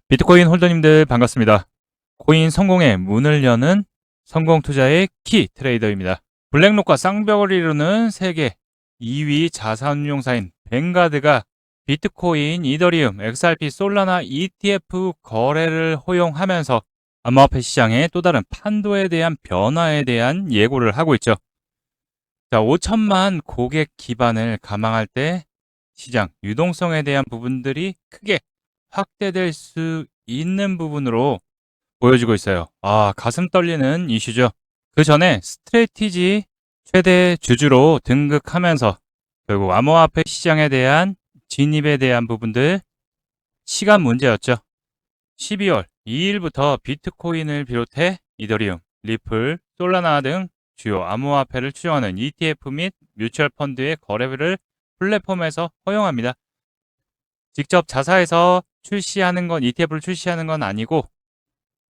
비트코인 홀더님들 반갑습니다. 코인 성공의 문을 여는 성공 투자의 키 트레이더입니다. 블랙록과 쌍벽을 이루는 세계 2위 자산운용사인 뱅가드가 비트코인, 이더리움, XRP, 솔라나 ETF 거래를 허용하면서 암호화폐 시장의 또 다른 판도에 대한 변화에 대한 예고를 하고 있죠. 자, 5천만 고객 기반을 가망할 때 시장 유동성에 대한 부분들이 크게 확대될 수 있는 부분으로 보여지고 있어요. 가슴 떨리는 이슈죠. 그 전에 스트래티지 최대 주주로 등극하면서 결국 암호화폐 시장에 대한 진입에 대한 부분들 시간 문제였죠. 12월 2일부터 비트코인을 비롯해 이더리움, 리플, 솔라나 등 주요 암호화폐를 추정하는 ETF 및 뮤추얼 펀드의 거래를 플랫폼에서 허용합니다. 직접 자사에서 출시하는 건 ETF를 출시하는 건 아니고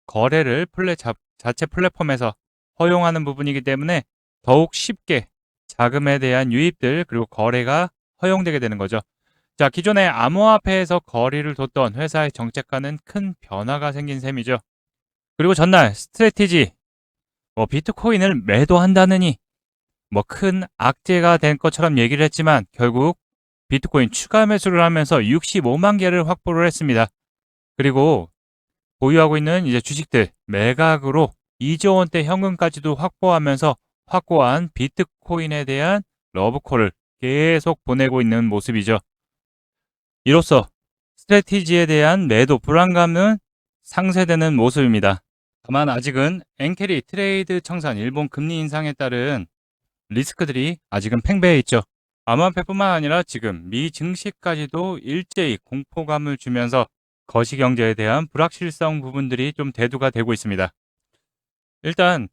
거래를 자체 플랫폼에서 허용하는 부분이기 때문에 더욱 쉽게 자금에 대한 유입들 그리고 거래가 허용되게 되는 거죠. 자, 기존의 암호화폐에서 거래를 뒀던 회사의 정책과는 큰 변화가 생긴 셈이죠. 그리고 전날 스트래티지 비트코인을 매도한다느니 큰 악재가 된 것처럼 얘기를 했지만 결국 비트코인 추가 매수를 하면서 65만 개를 확보를 했습니다. 그리고 보유하고 있는 이제 주식들 매각으로 2조 원대 현금까지도 확보하면서 확고한 비트코인에 대한 러브콜을 계속 보내고 있는 모습이죠. 이로써 스트래티지에 대한 매도 불안감은 상쇄되는 모습입니다. 다만 아직은 엔캐리 트레이드 청산 일본 금리 인상에 따른 리스크들이 아직은 팽배해 있죠. 암호화폐뿐만 아니라 지금 미 증시까지도 일제히 공포감을 주면서 거시경제에 대한 불확실성 부분들이 좀 대두가 되고 있습니다. 일단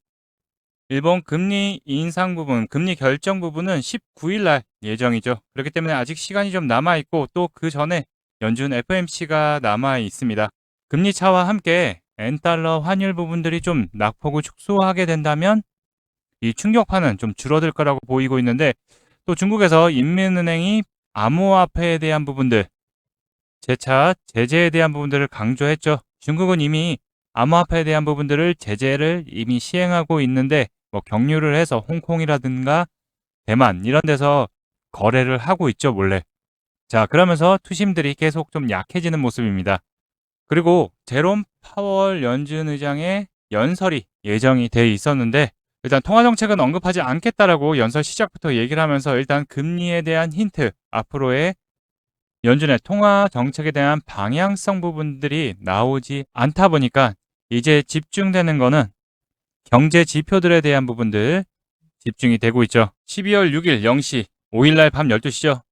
일본 금리 인상 부분, 금리 결정 부분은 19일 날 예정이죠. 그렇기 때문에 아직 시간이 좀 남아 있고 또 그 전에 연준 FOMC가 남아 있습니다. 금리 차와 함께 엔달러 환율 부분들이 좀 낙폭을 축소하게 된다면 이 충격파는 좀 줄어들 거라고 보이고 있는데 또 중국에서 인민은행이 암호화폐에 대한 부분들 재차 제재에 대한 부분들을 강조했죠. 중국은 이미 암호화폐에 대한 부분들을 제재를 이미 시행하고 있는데 경유를 해서 홍콩이라든가 대만 이런 데서 거래를 하고 있죠, 몰래. 자, 그러면서 투심들이 계속 좀 약해지는 모습입니다. 그리고 제롬 파월 연준 의장의 연설이 예정이 돼 있었는데 일단 통화 정책은 언급하지 않겠다라고 연설 시작부터 얘기를 하면서 일단 금리에 대한 힌트, 앞으로의 연준의 통화 정책에 대한 방향성 부분들이 나오지 않다 보니까 이제 집중되는 거는 경제 지표들에 대한 부분들 집중이 되고 있죠. 12월 6일 0시, 5일날 밤 12시죠.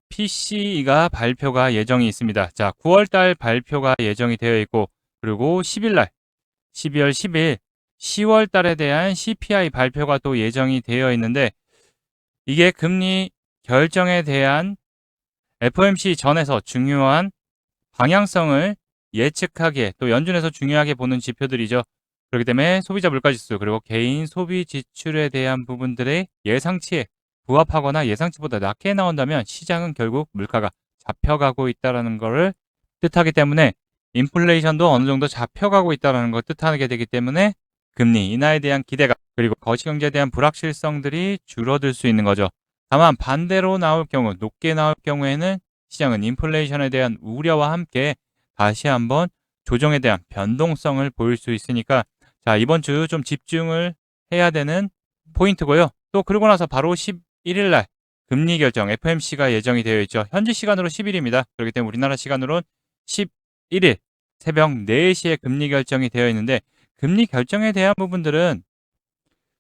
PCE가 발표가 예정이 있습니다. 자, 9월달 발표가 예정이 되어 있고 그리고 10일날 12월 10일 10월달에 대한 CPI 발표가 또 예정이 되어 있는데 이게 금리 결정에 대한 FOMC 전에서 중요한 방향성을 예측하기에 또 연준에서 중요하게 보는 지표들이죠. 그렇기 때문에 소비자 물가지수 그리고 개인 소비 지출에 대한 부분들의 예상치에 부합하거나 예상치보다 낮게 나온다면 시장은 결국 물가가 잡혀가고 있다는 것을 뜻하기 때문에 인플레이션도 어느 정도 잡혀가고 있다는 걸 뜻하게 되기 때문에 금리 인하에 대한 기대감 그리고 거시경제에 대한 불확실성들이 줄어들 수 있는 거죠. 다만 반대로 나올 경우 높게 나올 경우에는 시장은 인플레이션에 대한 우려와 함께 다시 한번 조정에 대한 변동성을 보일 수 있으니까 자, 이번 주 좀 집중을 해야 되는 포인트고요. 또 그러고 나서 바로 11일 날 금리 결정 FOMC가 예정이 되어 있죠. 현지 시간으로 10일입니다. 그렇기 때문에 우리나라 시간으로는 11일 새벽 4시에 금리 결정이 되어 있는데 금리 결정에 대한 부분들은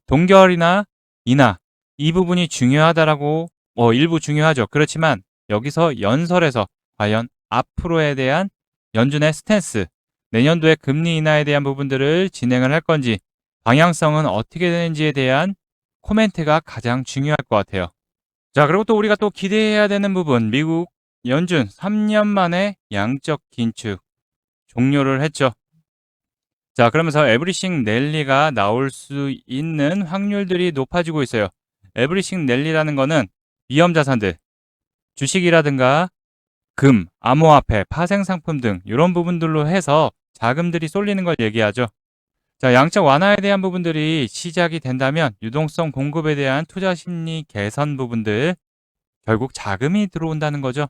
동결이나 인하 이 부분이 중요하다라고 일부 중요하죠. 그렇지만 여기서 연설에서 과연 앞으로에 대한 연준의 스탠스, 내년도에 금리 인하에 대한 부분들을 진행을 할 건지 방향성은 어떻게 되는지에 대한 코멘트가 가장 중요할 것 같아요. 자, 그리고 또 우리가 또 기대해야 되는 부분, 미국 연준 3년 만에 양적 긴축 종료를 했죠. 자, 그러면서 에브리싱 랠리가 나올 수 있는 확률들이 높아지고 있어요. 에브리싱 랠리라는 거는 위험 자산들, 주식이라든가 금, 암호화폐, 파생상품 등 이런 부분들로 해서 자금들이 쏠리는 걸 얘기하죠. 자, 양적 완화에 대한 부분들이 시작이 된다면 유동성 공급에 대한 투자 심리 개선 부분들, 결국 자금이 들어온다는 거죠.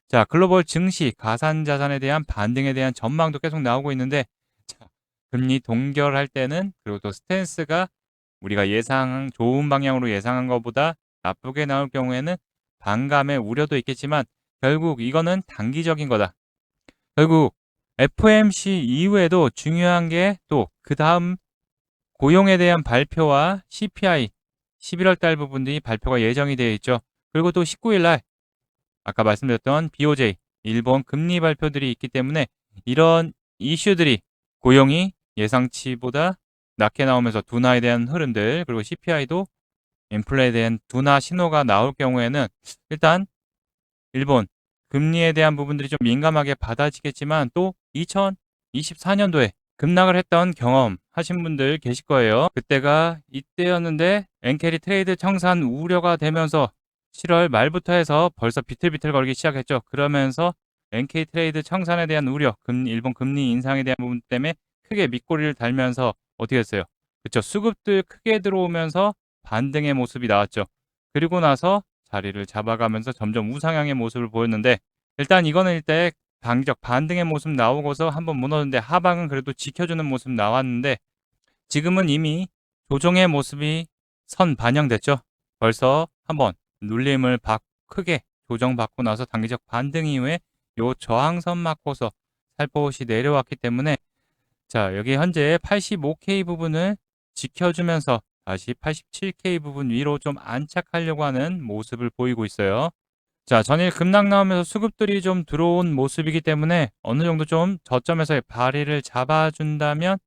자, 글로벌 증시, 가상자산에 대한 반등에 대한 전망도 계속 나오고 있는데, 자, 금리 동결할 때는, 그리고 또 스탠스가 우리가 좋은 방향으로 예상한 것보다 나쁘게 나올 경우에는 반감의 우려도 있겠지만, 결국 이거는 단기적인 거다. 결국 FOMC 이후에도 중요한 게 또 그 다음 고용에 대한 발표와 CPI 11월 달 부분들이 발표가 예정이 되어 있죠. 그리고 또 19일 날 아까 말씀드렸던 BOJ 일본 금리 발표들이 있기 때문에 이런 이슈들이 고용이 예상치보다 낮게 나오면서 둔화에 대한 흐름들, 그리고 CPI도 인플레에 대한 둔화 신호가 나올 경우에는 일단 일본 금리에 대한 부분들이 좀 민감하게 받아지겠지만, 또 2024년도에 급락을 했던 경험 하신 분들 계실 거예요. 그때가 이때였는데 엔캐리 트레이드 청산 우려가 되면서 7월 말부터 해서 벌써 비틀비틀 거리기 시작했죠. 그러면서 NK 트레이드 청산에 대한 우려, 일본 금리 인상에 대한 부분 때문에 크게 밑꼬리를 달면서 어떻게 했어요? 그쵸. 수급들 크게 들어오면서 반등의 모습이 나왔죠. 그리고 나서 자리를 잡아가면서 점점 우상향의 모습을 보였는데, 일단 이거는 일단 단기적 반등의 모습 나오고서 한번 무너졌는데, 하방은 그래도 지켜주는 모습 나왔는데, 지금은 이미 조정의 모습이 선 반영됐죠. 벌써 한번 눌림을 크게 조정받고 나서 단기적 반등 이후에 요 저항선 맞고서 살포시 내려왔기 때문에, 자, 여기 현재 85K 부분을 지켜주면서 다시 87K 부분 위로 좀 안착하려고 하는 모습을 보이고 있어요. 자, 전일 급락 나오면서 수급들이 좀 들어온 모습이기 때문에 어느 정도 좀 저점에서의 발휘를 잡아준다면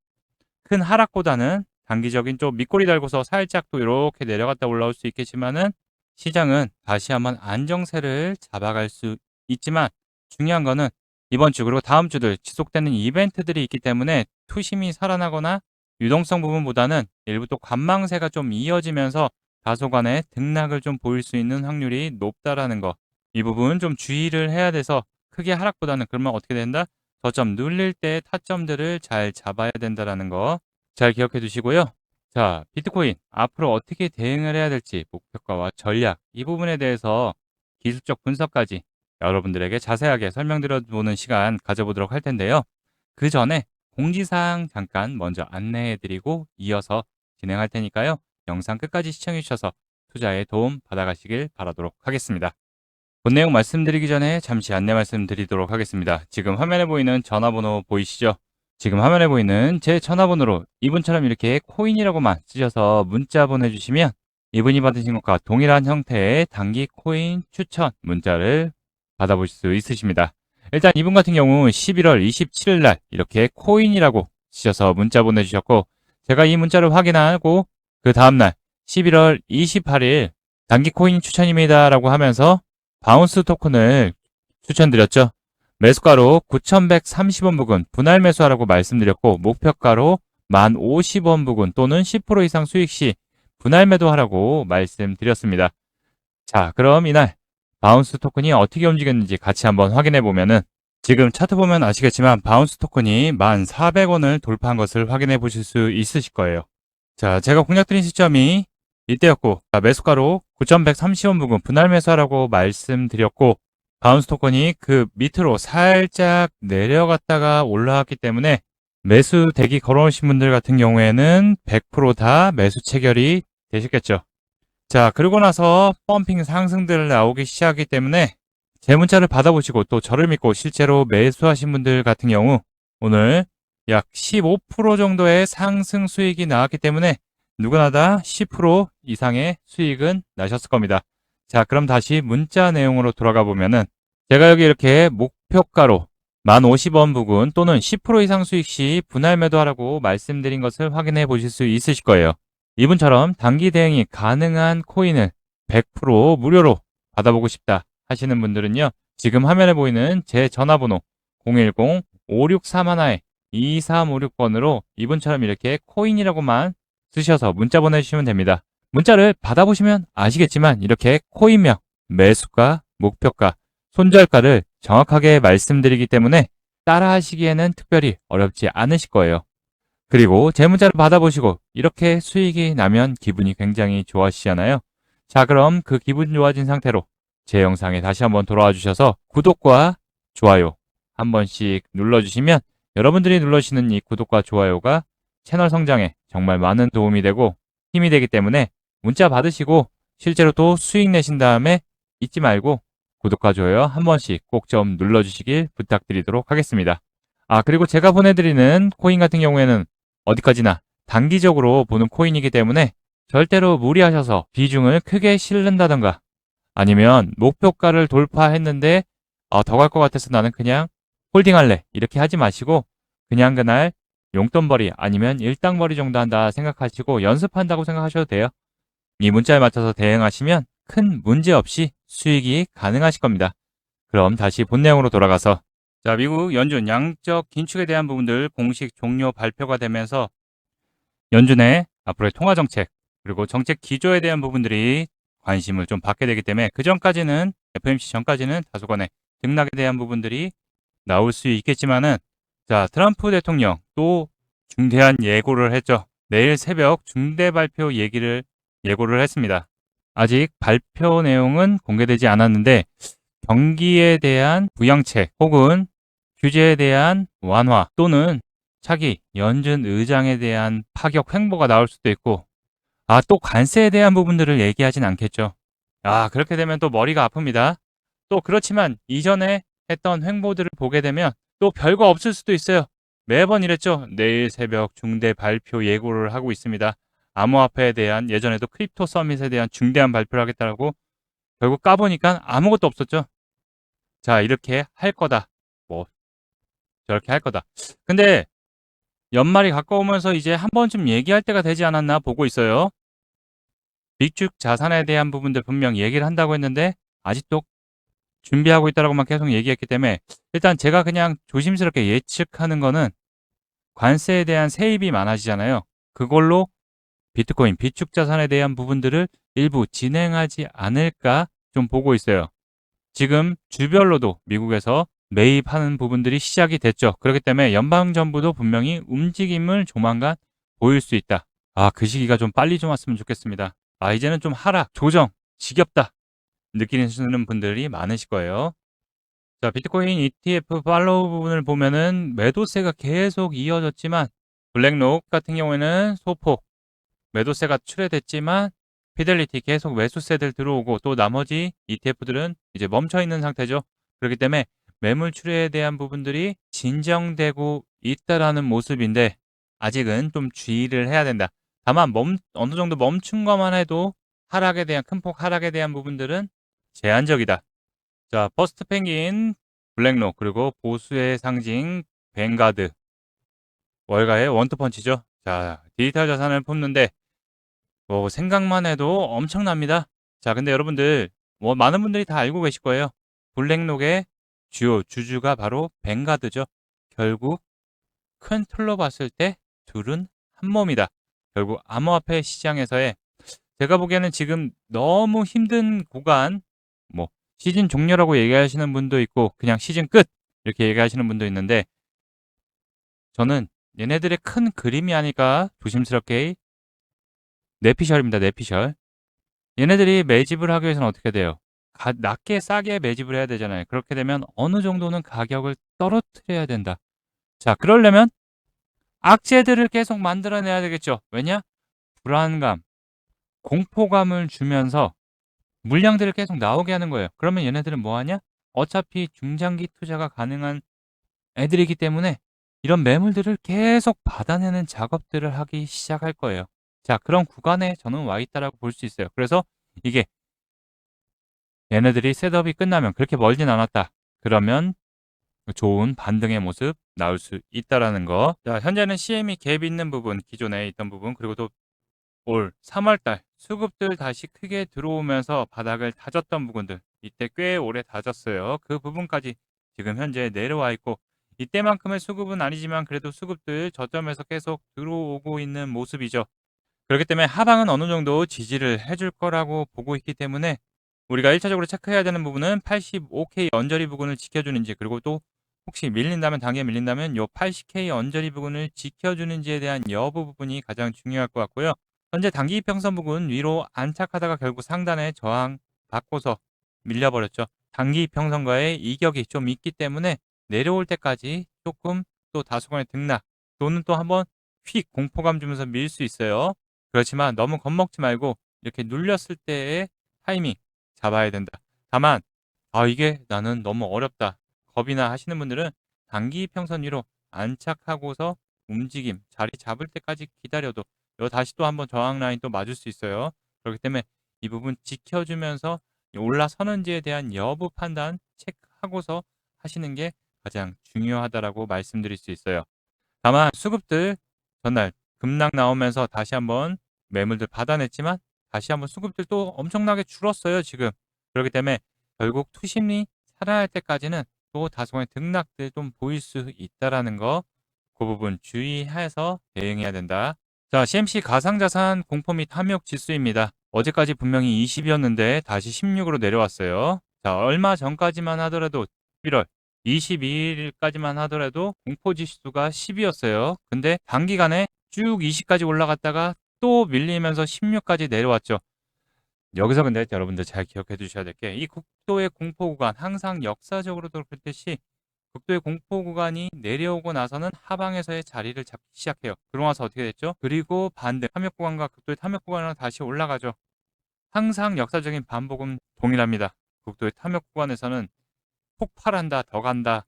큰 하락보다는 단기적인 좀 밑꼬리 달고서 살짝 또 이렇게 내려갔다 올라올 수 있겠지만은, 시장은 다시 한번 안정세를 잡아갈 수 있지만, 중요한 거는 이번 주 그리고 다음 주들 지속되는 이벤트들이 있기 때문에 투심이 살아나거나 유동성 부분보다는 일부 또 관망세가 좀 이어지면서 다소간의 등락을 좀 보일 수 있는 확률이 높다라는 거, 이 부분 좀 주의를 해야 돼서, 크게 하락보다는 그러면 어떻게 된다? 저점 눌릴 때 타점들을 잘 잡아야 된다라는 거 잘 기억해 두시고요. 자, 비트코인 앞으로 어떻게 대응을 해야 될지 목표가와 전략, 이 부분에 대해서 기술적 분석까지 여러분들에게 자세하게 설명드려 보는 시간 가져보도록 할 텐데요. 그 전에 공지사항 잠깐 먼저 안내해 드리고 이어서 진행할 테니까요. 영상 끝까지 시청해 주셔서 투자에 도움 받아가시길 바라도록 하겠습니다. 본 내용 말씀드리기 전에 잠시 안내 말씀드리도록 하겠습니다. 지금 화면에 보이는 전화번호 보이시죠? 지금 화면에 보이는 제 전화번호로 이분처럼 이렇게 코인이라고만 쓰셔서 문자 보내주시면 이분이 받으신 것과 동일한 형태의 단기 코인 추천 문자를 받아보실 수 있으십니다. 일단 이분 같은 경우 11월 27일 날 이렇게 코인이라고 쓰셔서 문자 보내주셨고, 제가 이 문자를 확인하고 그 다음날 11월 28일 단기 코인 추천입니다 라고 하면서 바운스 토큰을 추천드렸죠. 매수가로 9,130원 부근 분할 매수하라고 말씀드렸고, 목표가로 1,050원 부근 또는 10% 이상 수익 시 분할 매도하라고 말씀드렸습니다. 자, 그럼 이날 바운스 토큰이 어떻게 움직였는지 같이 한번 확인해 보면은, 지금 차트 보면 아시겠지만 바운스 토큰이 1,400원을 돌파한 것을 확인해 보실 수 있으실 거예요. 자, 제가 공략드린 시점이 이때였고, 자, 매수가로 9,130원 부근 분할 매수하라고 말씀드렸고, 바운스 토큰이 그 밑으로 살짝 내려갔다가 올라왔기 때문에 매수 대기 걸어오신 분들 같은 경우에는 100% 매수 체결이 되셨겠죠. 자, 그러고 나서 펌핑 상승들 나오기 시작하기 때문에 제 문자를 받아보시고 또 저를 믿고 실제로 매수하신 분들 같은 경우 오늘 약 15% 정도의 상승 수익이 나왔기 때문에 누구나 다 10% 이상의 수익은 나셨을 겁니다. 자, 그럼 다시 문자 내용으로 돌아가 보면은, 제가 여기 이렇게 목표가로 1,050원 부근 또는 10% 이상 수익 시 분할 매도하라고 말씀드린 것을 확인해 보실 수 있으실 거예요. 이분처럼 단기 대응이 가능한 코인을 100% 무료로 받아보고 싶다 하시는 분들은요, 지금 화면에 보이는 제 전화번호 010-5631-2356번으로 이분처럼 이렇게 코인이라고만 쓰셔서 문자 보내주시면 됩니다. 문자를 받아보시면 아시겠지만 이렇게 코인명, 매수가, 목표가, 손절가를 정확하게 말씀드리기 때문에 따라 하시기에는 특별히 어렵지 않으실 거예요. 그리고 제 문자를 받아보시고 이렇게 수익이 나면 기분이 굉장히 좋아지시잖아요. 자, 그럼 그 기분 좋아진 상태로 제 영상에 다시 한번 돌아와 주셔서 구독과 좋아요 한 번씩 눌러주시면 여러분들이 눌러주시는 이 구독과 좋아요가 채널 성장에 정말 많은 도움이 되고 힘이 되기 때문에 문자 받으시고 실제로 또 수익 내신 다음에 잊지 말고 구독과 좋아요 한 번씩 꼭 좀 눌러주시길 부탁드리도록 하겠습니다. 아, 그리고 제가 보내드리는 코인 같은 경우에는 어디까지나 단기적으로 보는 코인이기 때문에 절대로 무리하셔서 비중을 크게 실른다던가 아니면 목표가를 돌파했는데 더 갈 것 같아서 나는 그냥 홀딩할래 이렇게 하지 마시고 그냥 그날 용돈벌이 아니면 일당벌이 정도 한다 생각하시고 연습한다고 생각하셔도 돼요. 이 문자에 맞춰서 대응하시면 큰 문제 없이 수익이 가능하실 겁니다. 그럼 다시 본 내용으로 돌아가서 자, 미국 연준 양적 긴축에 대한 부분들 공식 종료 발표가 되면서 연준의 앞으로의 통화 정책 그리고 정책 기조에 대한 부분들이 관심을 좀 받게 되기 때문에 그 전까지는 FOMC 전까지는 다소간의 등락에 대한 부분들이 나올 수 있겠지만은 자, 트럼프 대통령 또 중대한 예고를 했죠. 내일 새벽 중대 발표 예고를 했습니다. 아직 발표 내용은 공개되지 않았는데 경기에 대한 부양책 혹은 규제에 대한 완화 또는 차기 연준 의장에 대한 파격 횡보가 나올 수도 있고 또 관세에 대한 부분들을 얘기하진 않겠죠. 그렇게 되면 또 머리가 아픕니다. 또 그렇지만 이전에 했던 횡보들을 보게 되면 또 별거 없을 수도 있어요. 매번 이랬죠. 내일 새벽 중대 발표 예고를 하고 있습니다. 암호화폐에 대한 예전에도 크립토 서밋에 대한 중대한 발표를 하겠다고 결국 까보니까 아무것도 없었죠. 자, 이렇게 할 거다. 뭐 저렇게 할 거다. 근데 연말이 가까우면서 이제 한 번쯤 얘기할 때가 되지 않았나 보고 있어요. 비축 자산에 대한 부분들 분명 얘기를 한다고 했는데 아직도 준비하고 있다라고만 계속 얘기했기 때문에 일단 제가 그냥 조심스럽게 예측하는 거는 관세에 대한 세입이 많아지잖아요. 그걸로 비트코인, 비축 자산에 대한 부분들을 일부 진행하지 않을까 좀 보고 있어요. 지금 주별로도 미국에서 매입하는 부분들이 시작이 됐죠. 그렇기 때문에 연방정부도 분명히 움직임을 조만간 보일 수 있다. 그 시기가 좀 빨리 좀 왔으면 좋겠습니다. 이제는 좀 하락, 조정, 지겹다 느끼시는 분들이 많으실 거예요. 자, 비트코인 ETF 팔로우 부분을 보면은 매도세가 계속 이어졌지만 블랙록 같은 경우에는 소폭 매도세가 출회됐지만 피델리티 계속 매수세들 들어오고 또 나머지 ETF들은 이제 멈춰 있는 상태죠. 그렇기 때문에 매물 출회에 대한 부분들이 진정되고 있다라는 모습인데 아직은 좀 주의를 해야 된다. 다만 어느 정도 멈춘 것만 해도 하락에 대한 큰 폭 하락에 대한 부분들은 제한적이다. 자, 퍼스트 펭귄, 블랙록 그리고 보수의 상징 뱅가드 월가의 원투펀치죠. 자, 디지털 자산을 품는데 생각만 해도 엄청납니다. 자, 근데 여러분들 많은 분들이 다 알고 계실 거예요. 블랙록의 주요 주주가 바로 뱅가드죠. 결국 큰 틀로 봤을 때 둘은 한 몸이다. 결국 암호화폐 시장에서의 제가 보기에는 지금 너무 힘든 구간, 뭐 시즌 종료라고 얘기하시는 분도 있고 그냥 시즌 끝 이렇게 얘기하시는 분도 있는데 저는 얘네들의 큰 그림이 아닐까 조심스럽게 내피셜입니다. 내피셜. 얘네들이 매집을 하기 위해서는 어떻게 돼요? 낮게 싸게 매집을 해야 되잖아요. 그렇게 되면 어느 정도는 가격을 떨어뜨려야 된다. 자, 그러려면 악재들을 계속 만들어내야 되겠죠. 왜냐? 불안감, 공포감을 주면서 물량들을 계속 나오게 하는 거예요. 그러면 얘네들은 뭐 하냐? 어차피 중장기 투자가 가능한 애들이기 때문에 이런 매물들을 계속 받아내는 작업들을 하기 시작할 거예요. 자, 그런 구간에 저는 와 있다라고 볼 수 있어요. 그래서 이게 얘네들이 셋업이 끝나면 그렇게 멀진 않았다. 그러면 좋은 반등의 모습 나올 수 있다라는 거. 자, 현재는 CME 갭 있는 부분, 기존에 있던 부분, 그리고 또 올 3월달 수급들 다시 크게 들어오면서 바닥을 다졌던 부분들, 이때 꽤 오래 다졌어요. 그 부분까지 지금 현재 내려와 있고, 이때만큼의 수급은 아니지만 그래도 수급들 저점에서 계속 들어오고 있는 모습이죠. 그렇기 때문에 하방은 어느 정도 지지를 해줄 거라고 보고 있기 때문에 우리가 1차적으로 체크해야 되는 부분은 85K 언저리 부근을 지켜주는지, 그리고 또 혹시 밀린다면, 단기에 밀린다면 요 80K 언저리 부근을 지켜주는지에 대한 여부 부분이 가장 중요할 것 같고요. 현재 단기 이평선 부근 위로 안착하다가 결국 상단에 저항 받고서 밀려버렸죠. 단기 이평선과의 이격이 좀 있기 때문에 내려올 때까지 조금 또 다소간의 등락 또는 또 한번 휙 공포감 주면서 밀 수 있어요. 그렇지만 너무 겁먹지 말고 이렇게 눌렸을 때의 타이밍 잡아야 된다. 다만 이게 나는 너무 어렵다, 겁이나 하시는 분들은 단기 이평선 위로 안착하고서 움직임 자리 잡을 때까지 기다려도 다시 또 한번 저항 라인 또 맞을 수 있어요. 그렇기 때문에 이 부분 지켜주면서 올라서는지에 대한 여부 판단 체크하고서 하시는 게 가장 중요하다라고 말씀드릴 수 있어요. 다만 수급들 전날 급락 나오면서 다시 한번 매물들 받아냈지만 다시 한번 수급들 또 엄청나게 줄었어요, 지금. 그렇기 때문에 결국 투심리 살아날 때까지는 또 다소간의 등락들 좀 보일 수 있다라는 거, 그 부분 주의해서 대응해야 된다. 자, CMC 가상자산 공포 및 탐욕 지수입니다. 어제까지 분명히 20이었는데 다시 16으로 내려왔어요. 자, 얼마 전까지만 하더라도 11월 22일까지만 하더라도 공포 지수가 10이었어요. 근데 단기간에 쭉 20까지 올라갔다가 또 밀리면서 16까지 내려왔죠. 여기서 근데 여러분들 잘 기억해 두셔야 될 게, 이 국도의 공포 구간 항상 역사적으로도 그렇듯이 극도의 공포 구간이 내려오고 나서는 하방에서의 자리를 잡기 시작해요. 그러고 나서 어떻게 됐죠? 그리고 반대 탐욕 구간과 극도의 탐욕 구간으로 다시 올라가죠. 항상 역사적인 반복은 동일합니다. 극도의 탐욕 구간에서는 폭발한다, 더 간다,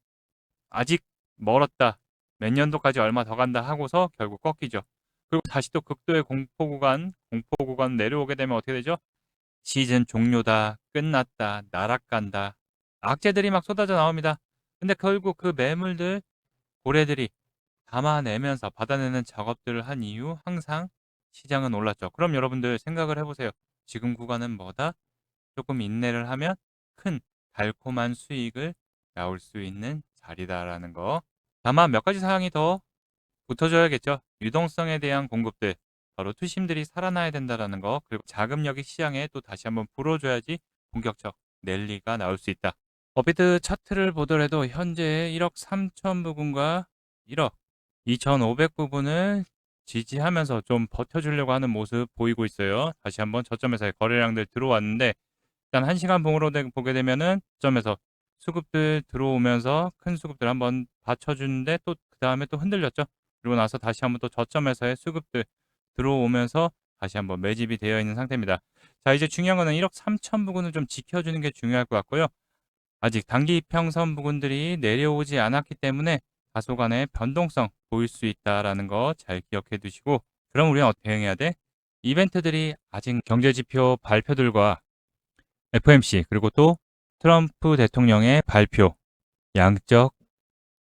아직 멀었다, 몇 년도까지 얼마 더 간다 하고서 결국 꺾이죠. 그리고 다시 또 극도의 공포 구간 내려오게 되면 어떻게 되죠? 시즌 종료다, 끝났다, 날아간다, 악재들이 막 쏟아져 나옵니다. 근데 결국 그 매물들, 고래들이 담아내면서 받아내는 작업들을 한 이후 항상 시장은 올랐죠. 그럼 여러분들 생각을 해보세요. 지금 구간은 뭐다? 조금 인내를 하면 큰 달콤한 수익을 나올 수 있는 자리다라는 거. 다만 몇 가지 사항이 더 붙어줘야겠죠. 유동성에 대한 공급들, 바로 투심들이 살아나야 된다라는 거, 그리고 자금력이 시장에 또 다시 한번 불어줘야지 본격적 랠리가 나올 수 있다. 업비트 차트를 보더라도 현재 1억 3천 부분과 1억 2,500 부분을 지지하면서 좀 버텨주려고 하는 모습 보이고 있어요. 다시 한번 저점에서의 거래량들 들어왔는데, 일단 1시간 봉으로 보게 되면은 저점에서 수급들 들어오면서 큰 수급들 한번 받쳐주는데 또 그 다음에 또 흔들렸죠. 그리고 나서 다시 한번 또 저점에서의 수급들 들어오면서 다시 한번 매집이 되어 있는 상태입니다. 자, 이제 중요한 거는 1억 3천 부근을 좀 지켜주는 게 중요할 것 같고요. 아직 단기 이평선 부근들이 내려오지 않았기 때문에 다소간의 변동성 보일 수 있다라는 거 잘 기억해 두시고, 그럼 우리는 어떻게 대응해야 돼? 이벤트들이 아직 경제지표 발표들과 FOMC 그리고 또 트럼프 대통령의 발표, 양적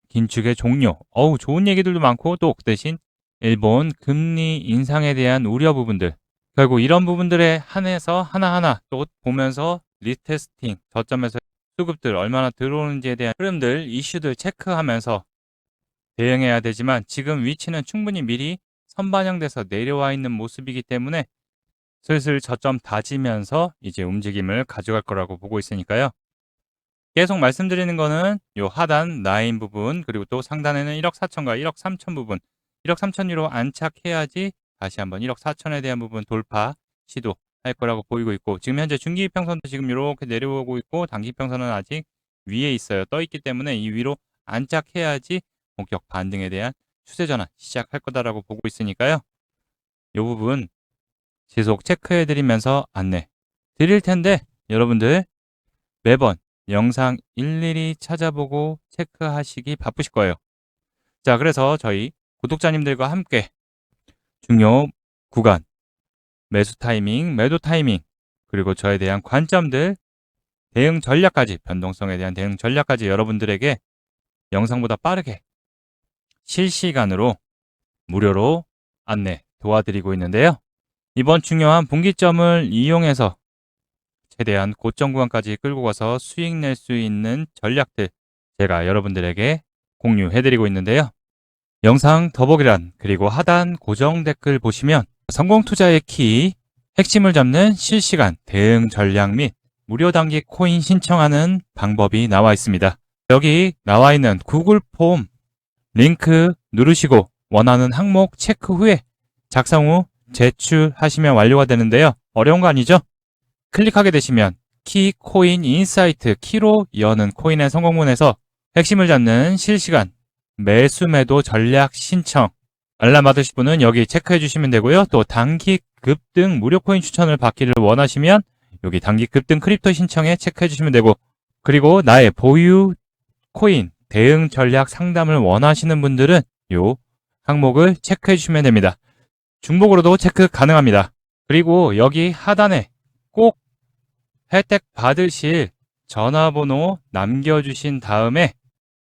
긴축의 종료, 좋은 얘기들도 많고, 또 그 대신 일본 금리 인상에 대한 우려 부분들, 결국 이런 부분들에 한해서 하나하나 또 보면서 리테스팅, 저점에서 수급들 얼마나 들어오는지에 대한 흐름들, 이슈들 체크하면서 대응해야 되지만, 지금 위치는 충분히 미리 선반영돼서 내려와 있는 모습이기 때문에 슬슬 저점 다지면서 이제 움직임을 가져갈 거라고 보고 있으니까요. 계속 말씀드리는 거는 요 하단 라인 부분, 그리고 또 상단에는 1억 4천과 1억 3천 부분, 1억 3천 위로 안착해야지 다시 한번 1억 4천에 대한 부분 돌파 시도할 거라고 보이고 있고, 지금 현재 중기이평선도 지금 이렇게 내려오고 있고, 단기이평선은 아직 위에 있어요. 떠 있기 때문에 이 위로 안착해야지 본격 반등에 대한 추세 전환 시작할 거다라고 보고 있으니까요. 이 부분 계속 체크해 드리면서 안내 드릴 텐데, 여러분들 매번 영상 일일이 찾아보고 체크하시기 바쁘실 거예요. 자, 그래서 저희 구독자님들과 함께 중요 구간, 매수 타이밍, 매도 타이밍, 그리고 저에 대한 관점들, 대응 전략까지, 변동성에 대한 대응 전략까지 여러분들에게 영상보다 빠르게 실시간으로 무료로 안내 도와드리고 있는데요. 이번 중요한 분기점을 이용해서 최대한 고점 구간까지 끌고 가서 수익 낼 수 있는 전략들 제가 여러분들에게 공유해드리고 있는데요. 영상 더보기란 그리고 하단 고정 댓글 보시면 성공 투자의 키, 핵심을 잡는 실시간 대응 전략 및 무료 단기 코인 신청하는 방법이 나와 있습니다. 여기 나와 있는 구글 폼 링크 누르시고 원하는 항목 체크 후에 작성 후 제출하시면 완료가 되는데요. 어려운 거 아니죠? 클릭하게 되시면 키 코인 인사이트 키로 여는 코인의 성공문에서 핵심을 잡는 실시간 매수 매도 전략 신청 알람 받으실 분은 여기 체크해 주시면 되고요. 또 단기 급등 무료 코인 추천을 받기를 원하시면 여기 단기 급등 크립토 신청에 체크해 주시면 되고, 그리고 나의 보유 코인 대응 전략 상담을 원하시는 분들은 요 항목을 체크해 주시면 됩니다. 중복으로도 체크 가능합니다. 그리고 여기 하단에 꼭 혜택 받으실 전화번호 남겨주신 다음에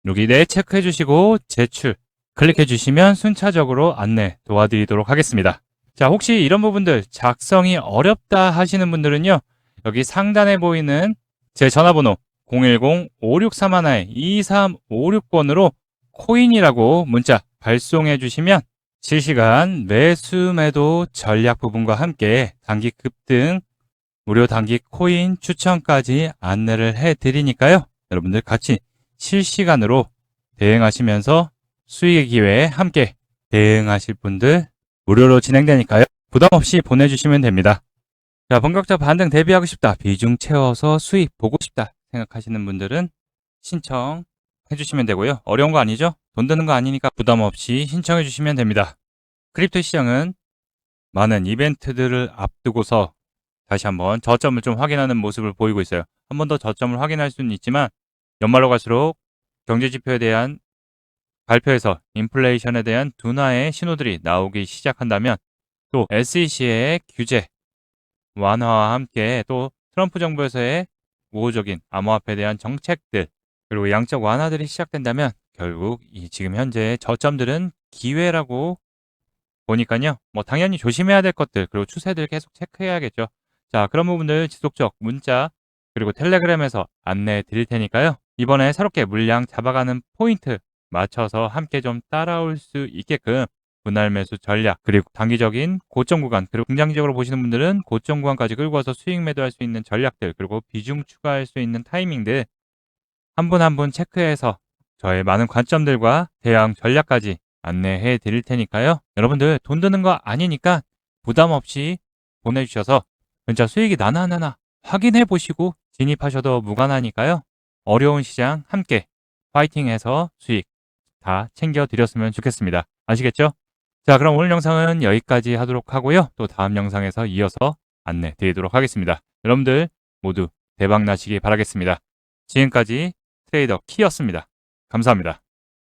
여기 네 체크해 주시고 제출 클릭해 주시면 순차적으로 안내 도와드리도록 하겠습니다. 자, 혹시 이런 부분들 작성이 어렵다 하시는 분들은요, 여기 상단에 보이는 제 전화번호 010-5631-2356번으로 코인이라고 문자 발송해 주시면 실시간 매수 매도 전략 부분과 함께 단기 급등 무료 단기 코인 추천까지 안내를 해 드리니까요. 여러분들 같이 실시간으로 대응하시면서 수익의 기회에 함께 대응하실 분들 무료로 진행되니까요. 부담 없이 보내주시면 됩니다. 자, 본격적 반등 대비하고 싶다, 비중 채워서 수익 보고 싶다 생각하시는 분들은 신청해 주시면 되고요. 어려운 거 아니죠? 돈 드는 거 아니니까 부담 없이 신청해 주시면 됩니다. 크립토 시장은 많은 이벤트들을 앞두고서 다시 한번 저점을 좀 확인하는 모습을 보이고 있어요. 한 번 더 저점을 확인할 수는 있지만 연말로 갈수록 경제지표에 대한 발표에서 인플레이션에 대한 둔화의 신호들이 나오기 시작한다면, 또 SEC의 규제 완화와 함께 또 트럼프 정부에서의 우호적인 암호화폐에 대한 정책들, 그리고 양적 완화들이 시작된다면 결국 이 지금 현재의 저점들은 기회라고 보니까요. 뭐 당연히 조심해야 될 것들, 그리고 추세들 계속 체크해야겠죠. 자, 그런 부분들 지속적 문자 그리고 텔레그램에서 안내해 드릴 테니까요. 이번에 새롭게 물량 잡아가는 포인트 맞춰서 함께 좀 따라올 수 있게끔 분할 매수 전략, 그리고 단기적인 고점 구간, 그리고 긍정적으로 보시는 분들은 고점 구간까지 끌고 와서 수익 매도할 수 있는 전략들, 그리고 비중 추가할 수 있는 타이밍들 한 분 한 분 체크해서 저의 많은 관점들과 대응 전략까지 안내해 드릴 테니까요. 여러분들 돈 드는 거 아니니까 부담 없이 보내주셔서 진짜 수익이 나나 확인해 보시고 진입하셔도 무관하니까요. 어려운 시장 함께 파이팅해서 수익 다 챙겨 드렸으면 좋겠습니다. 아시겠죠? 자, 그럼 오늘 영상은 여기까지 하도록 하고요. 또 다음 영상에서 이어서 안내 드리도록 하겠습니다. 여러분들 모두 대박 나시기 바라겠습니다. 지금까지 트레이더 키였습니다. 감사합니다.